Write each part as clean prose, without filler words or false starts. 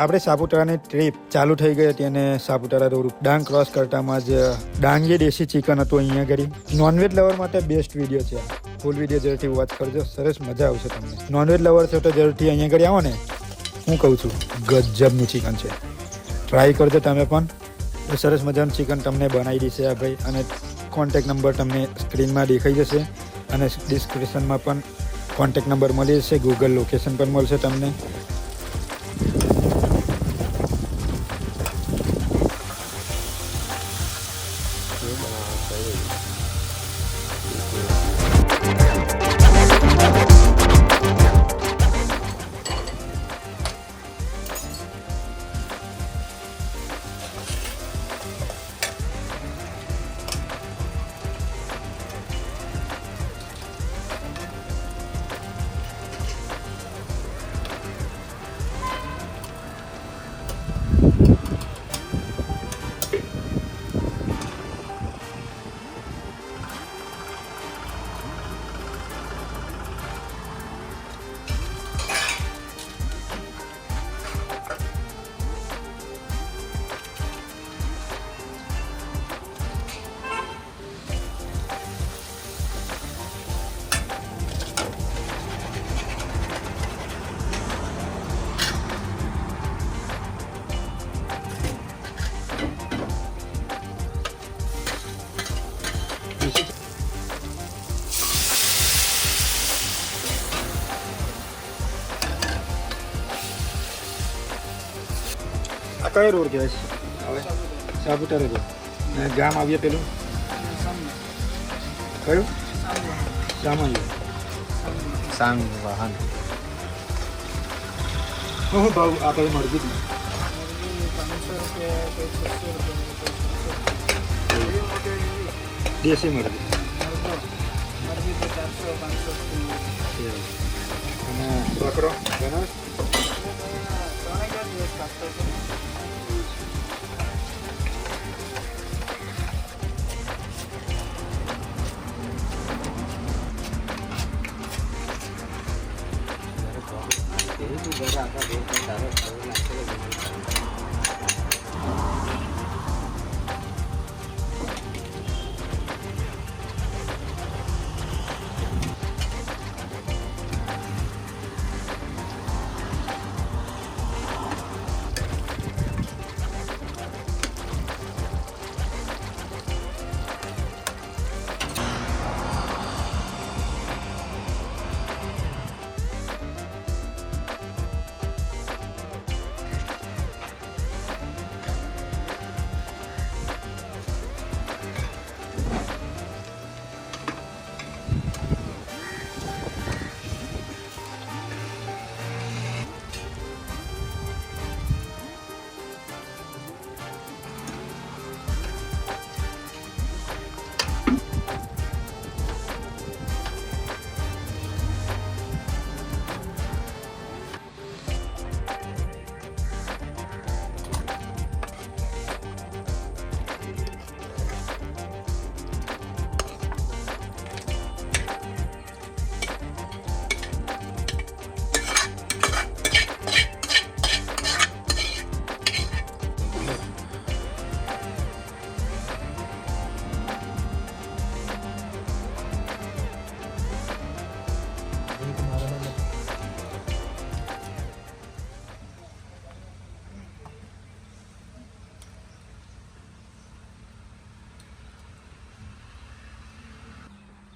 આપણે સાપુતારાની ટ્રીપ ચાલુ થઈ ગઈ હતી અને સાપુતારા રોડ ડાંગ ક્રોસ કરતામાં જ ડાંગી દેશી ચિકન હતું અહીંયા ઘડી. નોનવેજ લવર માટે બેસ્ટ વિડીયો છે. ફૂલ વિડીયો જરૂરથી વોચ કરજો, સરસ મજા આવશે તમને. નોનવેજ લવર છે તો જરૂરથી અહીંયા ઘડી આવો ને, હું કહું છું ગજબની ચિકન છે, ટ્રાય કરજો તમે પણ. સરસ મજાનું ચિકન તમને બનાવી દેશે આ ભાઈ, અને કોન્ટેક નંબર તમને સ્ક્રીનમાં દેખાઈ જશે અને ડિસ્ક્રિપ્શનમાં પણ કોન્ટેક નંબર મળી જશે, ગૂગલ લોકેશન પણ મળશે તમને. આ કયો રોડ કહેવાય છે? સાપુતારા રોડ. અને ગામ આવીએ પેલું કયું? સામાન્ય સાંગ વાહન. હું ભાવ આપણે મળતી હતી દેશી મળતી અને બકરો બનાવે.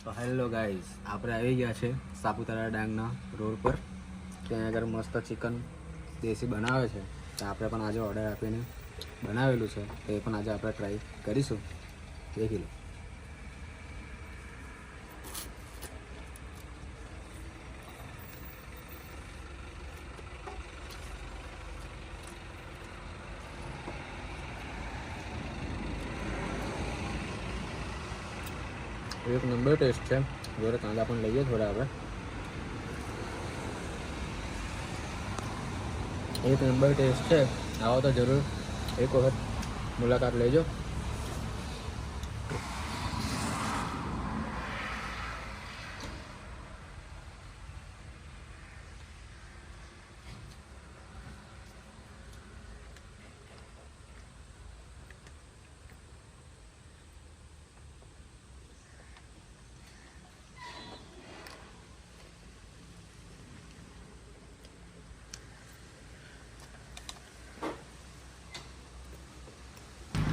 તો હેલો ગાઈઝ, આપણે આવી ગયા છે સાપુતારા ડાંગના રોડ પર. ત્યાં આગળ મસ્ત ચિકન દેશી બનાવે છે, તો આપણે પણ આજે ઓર્ડર આપીને બનાવેલું છે, તો એ પણ આજે આપણે ટ્રાય કરીશું. દેખી લો. એક નંબર ટેસ્ટ છે. જોડે કાંદા પણ લઈએ થોડા આપણે. એક નંબર ટેસ્ટ છે. આવો તો જરૂર એક વખત મુલાકાત લેજો.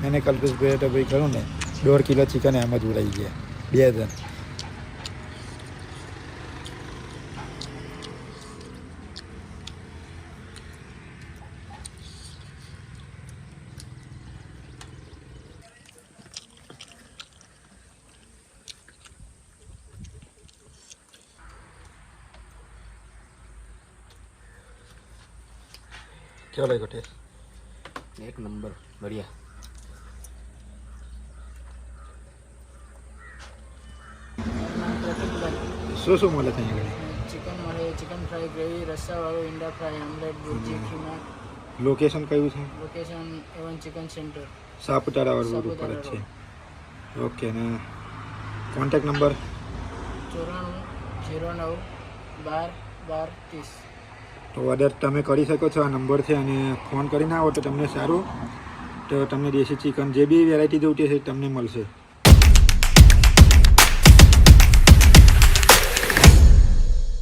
એને કલ્પેશભાઈ તો ભાઈ ખરું ને 1.5 કિલો ચિકન એમ જ ઉડાઈ ગયા 2 જણ. કેવો લાગ્યો ટેસ્ટ? એક નંબર બઢિયા. શું શું મળે ત્યાં આગળ? ચિકન મળે, ચિકન ફ્રાય, ગ્રેવી, રસ્સાવાળું, ઈંડા ફ્રાય, આમલેટ, ભુરજી, ખીમા. લોકેશન કયું છે? Location A1 chicken centre, Saputara road ઉપર જ છે. ઓકે. ને કોન્ટેક્ટ નંબર? 94 09 12 12 30. તો ઓર્ડર તમે કરી શકો છો આ નંબરથી, અને ફોન કરીને આવો તો તમને સારું, તો તમને દેશી ચિકન જે બી વેરાયટી જોઈતી હશે તમને મળશે.